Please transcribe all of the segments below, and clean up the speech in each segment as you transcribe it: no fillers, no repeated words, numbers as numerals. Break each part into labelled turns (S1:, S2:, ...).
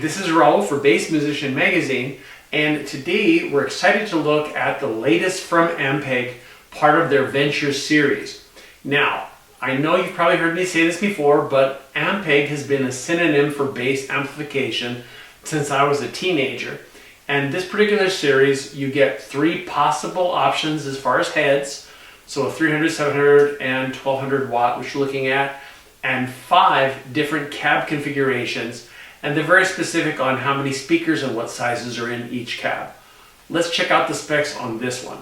S1: this is Raul for Bass Musician Magazine, and today we're excited to look at the latest from Ampeg, part of their Venture series. Now, I know you've probably heard me say this before, but Ampeg has been a synonym for bass amplification since I was a teenager. And this particular series, you get 3 possible options as far as heads, so a 300, 700, and 1200 watt, which you're looking at, and 5 different cab configurations. And they're very specific on how many speakers and what sizes are in each cab. Let's check out the specs on this one.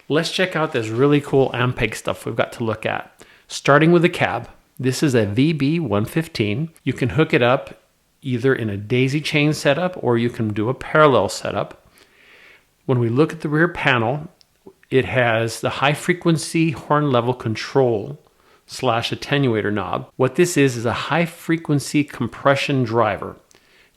S1: Let's check out this really cool Ampeg stuff we've got to look at. Starting with the cab, this is a VB115. You can hook it up either in a daisy chain setup or you can do a parallel setup. When we look at the rear panel, it has the high frequency horn level control / attenuator knob. What this is a high frequency compression driver.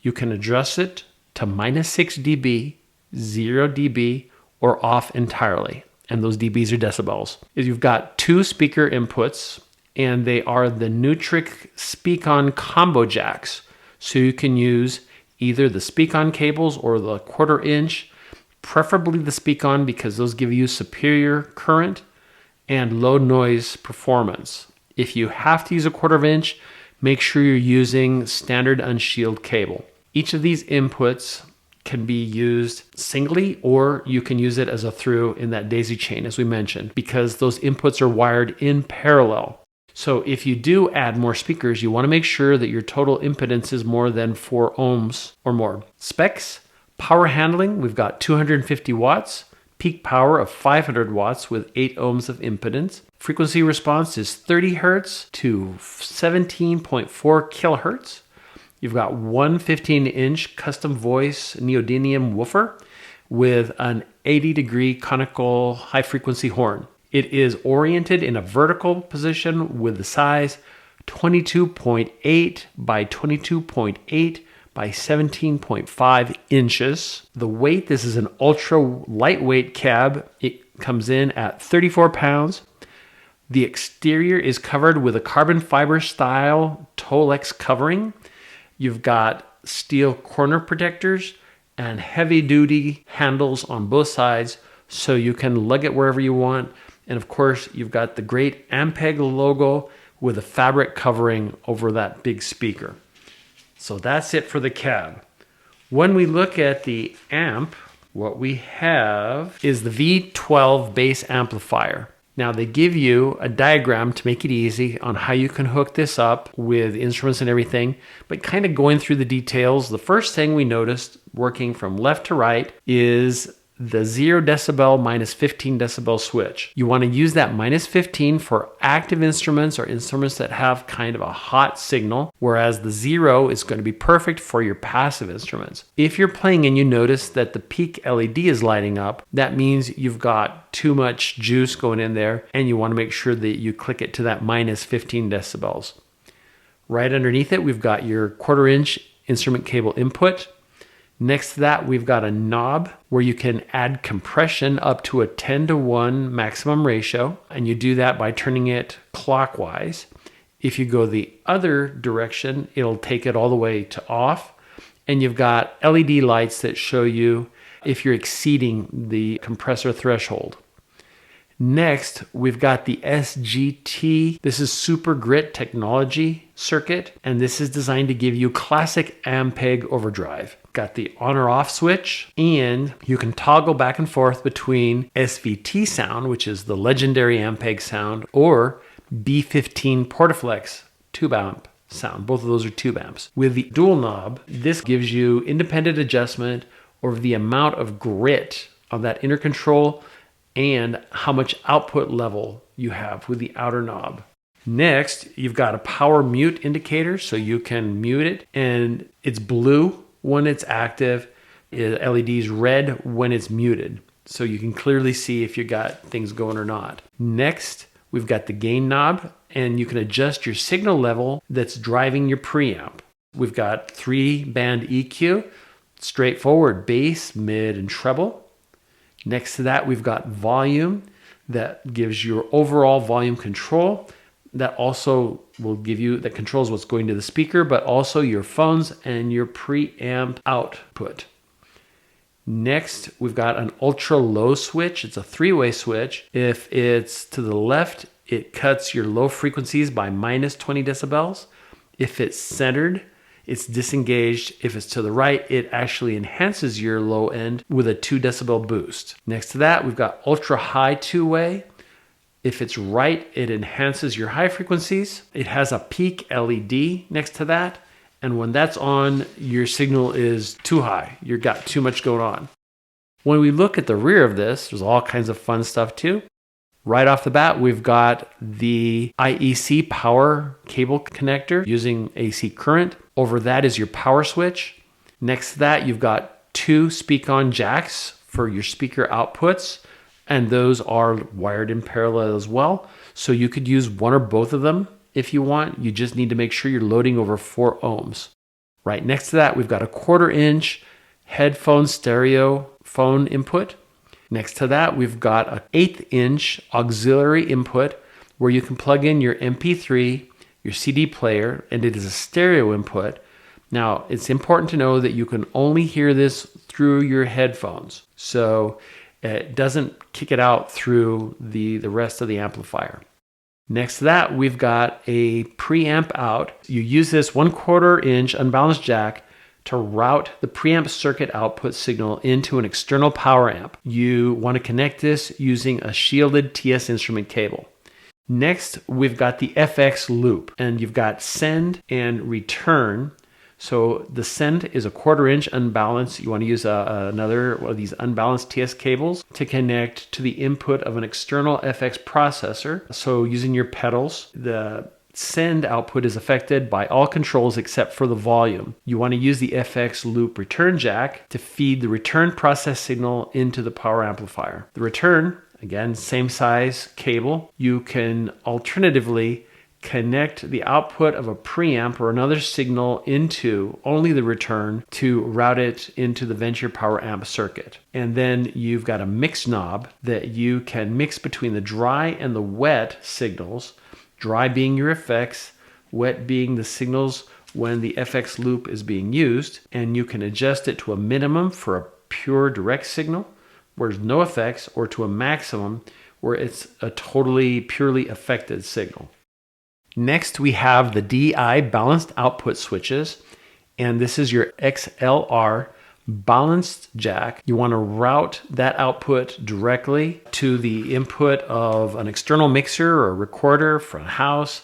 S1: You can adjust it to -6 dB, 0 dB, or off entirely. And those dBs are decibels. You've got 2 speaker inputs, and they are the Nutric Speak-On combo jacks. So you can use either the Speak-On cables or the 1/4 inch, preferably the Speak-On because those give you superior current and low noise performance. If you have to use a 1/4 inch, make sure you're using standard unshielded cable. Each of these inputs can be used singly, or you can use it as a through in that daisy chain, as we mentioned, because those inputs are wired in parallel. So if you do add more speakers, you want to make sure that your total impedance is more than 4 ohms or more. Specs, power handling, we've got 250 watts, peak power of 500 watts with 8 ohms of impedance. Frequency response is 30 hertz to 17.4 kilohertz. You've got one 15-inch custom voice neodymium woofer with an 80-degree conical high-frequency horn. It is oriented in a vertical position with the size 22.8 by 22.8 by 17.5 inches. The weight, this is an ultra lightweight cab. It comes in at 34 pounds. The exterior is covered with a carbon fiber style Tolex covering. You've got steel corner protectors and heavy duty handles on both sides so you can lug it wherever you want. And of course, you've got the great Ampeg logo with a fabric covering over that big speaker. So that's it for the cab. When we look at the amp, what we have is the V12 bass amplifier. Now they give you a diagram to make it easy on how you can hook this up with instruments and everything, but kind of going through the details, the first thing we noticed working from left to right is the 0 decibel -15 decibel switch. You want to use that -15 for active instruments or instruments that have kind of a hot signal, whereas the 0 is going to be perfect for your passive instruments. If you're playing and you notice that the peak LED is lighting up, that means you've got too much juice going in there and you want to make sure that you click it to that -15 decibels. Right underneath it, we've got your 1/4 inch instrument cable input. Next to that, we've got a knob where you can add compression up to a 10:1 maximum ratio, and you do that by turning it clockwise. If you go the other direction, it'll take it all the way to off, and you've got LED lights that show you if you're exceeding the compressor threshold. Next, we've got the SGT. This is Super Grit technology circuit, and this is designed to give you classic Ampeg overdrive. Got the on or off switch, and you can toggle back and forth between SVT sound, which is the legendary Ampeg sound, or B15 Portaflex tube amp sound. Both of those are tube amps. With the dual knob, this gives you independent adjustment over the amount of grit on that inner control and how much output level you have with the outer knob. Next, you've got a power mute indicator, so you can mute it, and it's blue when it's active. LED's red when it's muted, so you can clearly see if you got things going or not. Next, we've got the gain knob, and you can adjust your signal level that's driving your preamp. We've got 3-band EQ, straightforward bass, mid, and treble. Next to that, we've got volume that gives your overall volume control. that also will give you, that controls what's going to the speaker, but also your phones and your preamp output. Next, we've got an ultra low switch. It's a 3-way switch. If it's to the left, it cuts your low frequencies by minus 20 decibels. If it's centered, it's disengaged. If it's to the right, it actually enhances your low end with a 2 decibel boost. Next to that, we've got ultra high 2-way. If it's right, it enhances your high frequencies. It has a peak LED next to that. And when that's on, your signal is too high. You've got too much going on. When we look at the rear of this, there's all kinds of fun stuff too. Right off the bat, we've got the IEC power cable connector using AC current. Over that is your power switch. Next to that, you've got 2 speak-on jacks for your speaker outputs, and those are wired in parallel as well. So you could use one or both of them if you want. You just need to make sure you're loading over 4 ohms. Right next to that, we've got a 1/4-inch headphone stereo phone input. Next to that, we've got an 1/8-inch auxiliary input where you can plug in your MP3, your CD player, and it is a stereo input. Now, it's important to know that you can only hear this through your headphones. So it doesn't kick it out through the rest of the amplifier. Next to that, we've got a preamp out. You use this 1/4-inch unbalanced jack to route the preamp circuit output signal into an external power amp. You want to connect this using a shielded TS instrument cable. Next, we've got the FX loop, and you've got send and return. So the send is a 1/4-inch unbalanced. You want to use another one of these unbalanced TS cables to connect to the input of an external FX processor. So using your pedals, the send output is affected by all controls except for the volume. You want to use the FX loop return jack to feed the return process signal into the power amplifier. The return, again, same size cable. You can alternatively connect the output of a preamp or another signal into only the return to route it into the Venture Power Amp circuit. And then you've got a mix knob that you can mix between the dry and the wet signals. Dry being your effects, wet being the signals when the FX loop is being used, and you can adjust it to a minimum for a pure direct signal where there's no effects, or to a maximum where it's a totally purely affected signal. Next, we have the DI balanced output switches, and this is your XLR balanced jack. You want to route that output directly to the input of an external mixer or recorder for a house,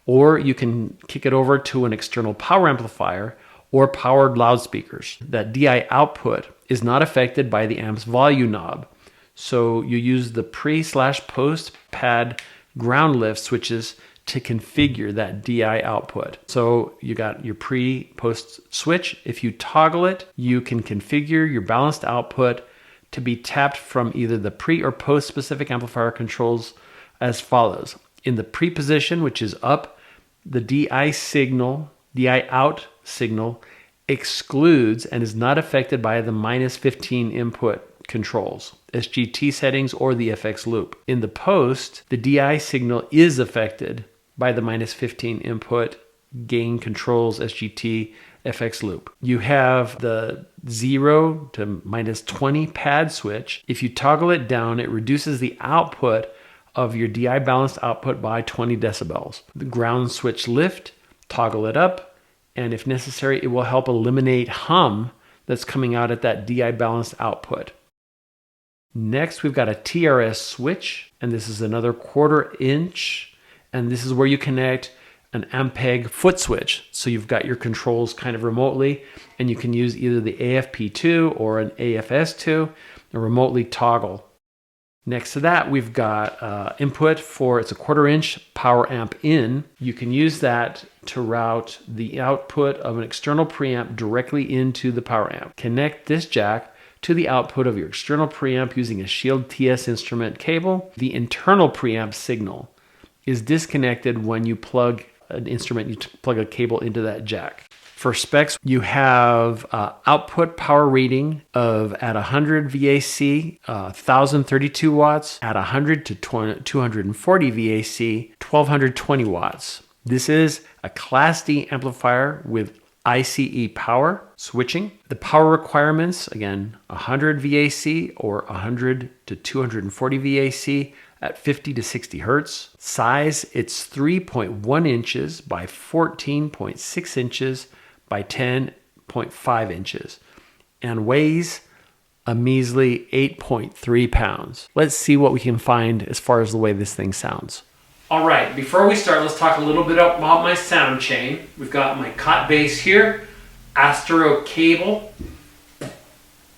S1: or you can kick it over to an external power amplifier or powered loudspeakers. That DI output is not affected by the amp's volume knob. So you use the pre/post pad ground lift switches to configure that DI output. So you got your pre-post switch. If you toggle it, you can configure your balanced output to be tapped from either the pre or post specific amplifier controls as follows. In the pre position, which is up, the DI out signal excludes and is not affected by the -15 input controls, SGT settings, or the FX loop. In the post, the DI signal is affected by the -15 input gain controls, SGT, FX loop. You have the 0 to -20 pad switch. If you toggle it down, it reduces the output of your DI balanced output by 20 decibels. The ground switch lift, toggle it up, and if necessary, it will help eliminate hum that's coming out at that DI balanced output. Next, we've got a TRS switch, and this is another 1/4-inch, and this is where you connect an Ampeg foot switch. So you've got your controls kind of remotely, and you can use either the AFP2 or an AFS2 and remotely toggle. Next to that, we've got input for, it's a 1/4-inch power amp in. You can use that to route the output of an external preamp directly into the power amp. Connect this jack to the output of your external preamp using a Shield TS instrument cable. The internal preamp signal is disconnected when you plug an instrument, you plug a cable into that jack. For specs, you have output power rating of at 100 VAC, 1032 watts, at 100 to 240 VAC, 1220 watts. This is a Class D amplifier with ICE power switching. The power requirements, again, 100 VAC or 100 to 240 VAC at 50 to 60 hertz. Size, it's 3.1 inches by 14.6 inches by 10.5 inches and weighs a measly 8.3 pounds. Let's see what we can find as far as the way this thing sounds. All right, before we start, let's talk a little bit about my sound chain. We've got my cot base here, Astro cable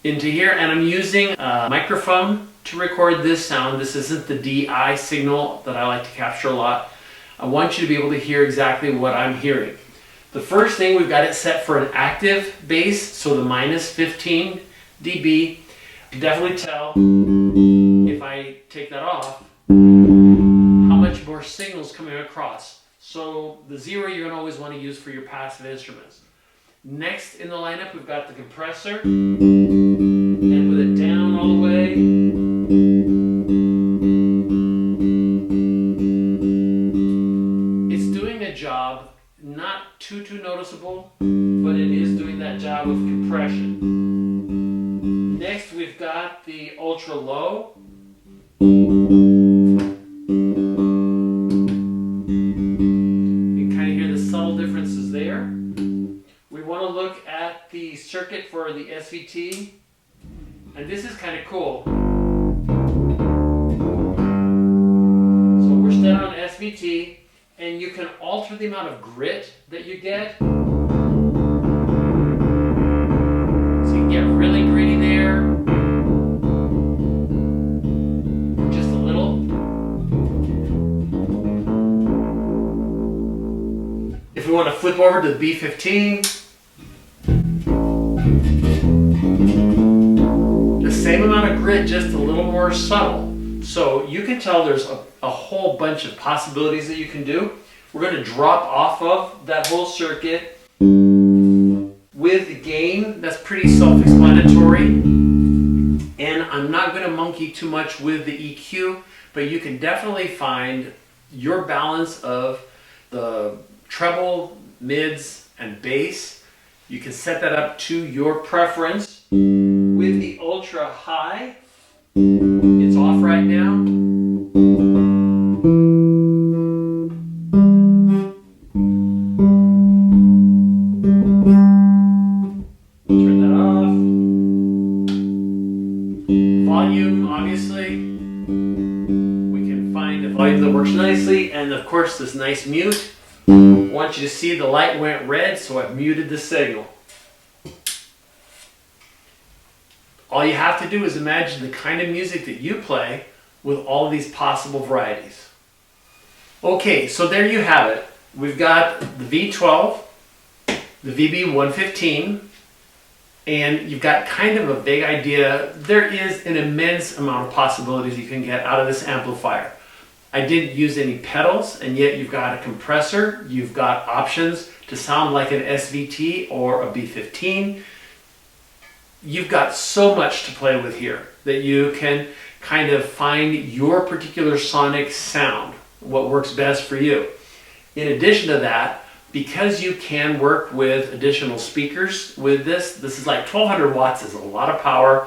S1: into here, and I'm using a microphone to record this sound. This isn't the DI signal that I like to capture a lot. I want you to be able to hear exactly what I'm hearing. The first thing, we've got it set for an active bass, so the minus 15 dB. You can definitely tell if I take that off how much more signals coming across. So the 0 you're going to always want to use for your passive instruments. Next in the lineup, we've got the compressor, and with it down all the way, it's doing a job, not too noticeable, but it is doing that job of compression. Next, we've got the ultra low. The circuit for the SVT, and this is kind of cool. So we're set on SVT, and you can alter the amount of grit that you get. So you can get really gritty there, just a little. If we want to flip over to the B15, same amount of grit, just a little more subtle. So you can tell there's a whole bunch of possibilities that you can do. We're going to drop off of that whole circuit with the gain. That's pretty self-explanatory. And I'm not going to monkey too much with the EQ, but you can definitely find your balance of the treble, mids, and bass. You can set that up to your preference. With the ultra high, it's off right now. Turn that off. Volume, obviously. We can find a volume that works nicely, and of course this nice mute. I want you to see the light went red, so I've muted the signal. All you have to do is imagine the kind of music that you play with all of these possible varieties. Okay, so there you have it. We've got the V12, the VB115, and you've got kind of a vague idea. There is an immense amount of possibilities you can get out of this amplifier. I didn't use any pedals, and yet you've got a compressor, you've got options to sound like an SVT or a B15. You've got so much to play with here that you can kind of find your particular sonic sound, what works best for you. In addition to that, because you can work with additional speakers with this is like 1200 watts is a lot of power.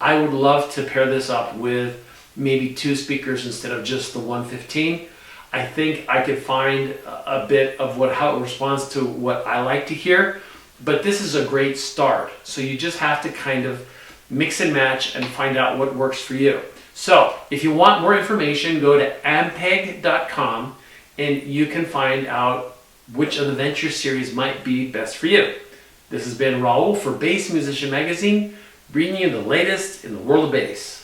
S1: I would love to pair this up with maybe 2 speakers instead of just the 115. I think I could find a bit of how it responds to what I like to hear. But this is a great start. So you just have to kind of mix and match and find out what works for you. So if you want more information, go to ampeg.com and you can find out which of the Venture series might be best for you. This has been Raul for Bass Musician Magazine, bringing you the latest in the world of bass.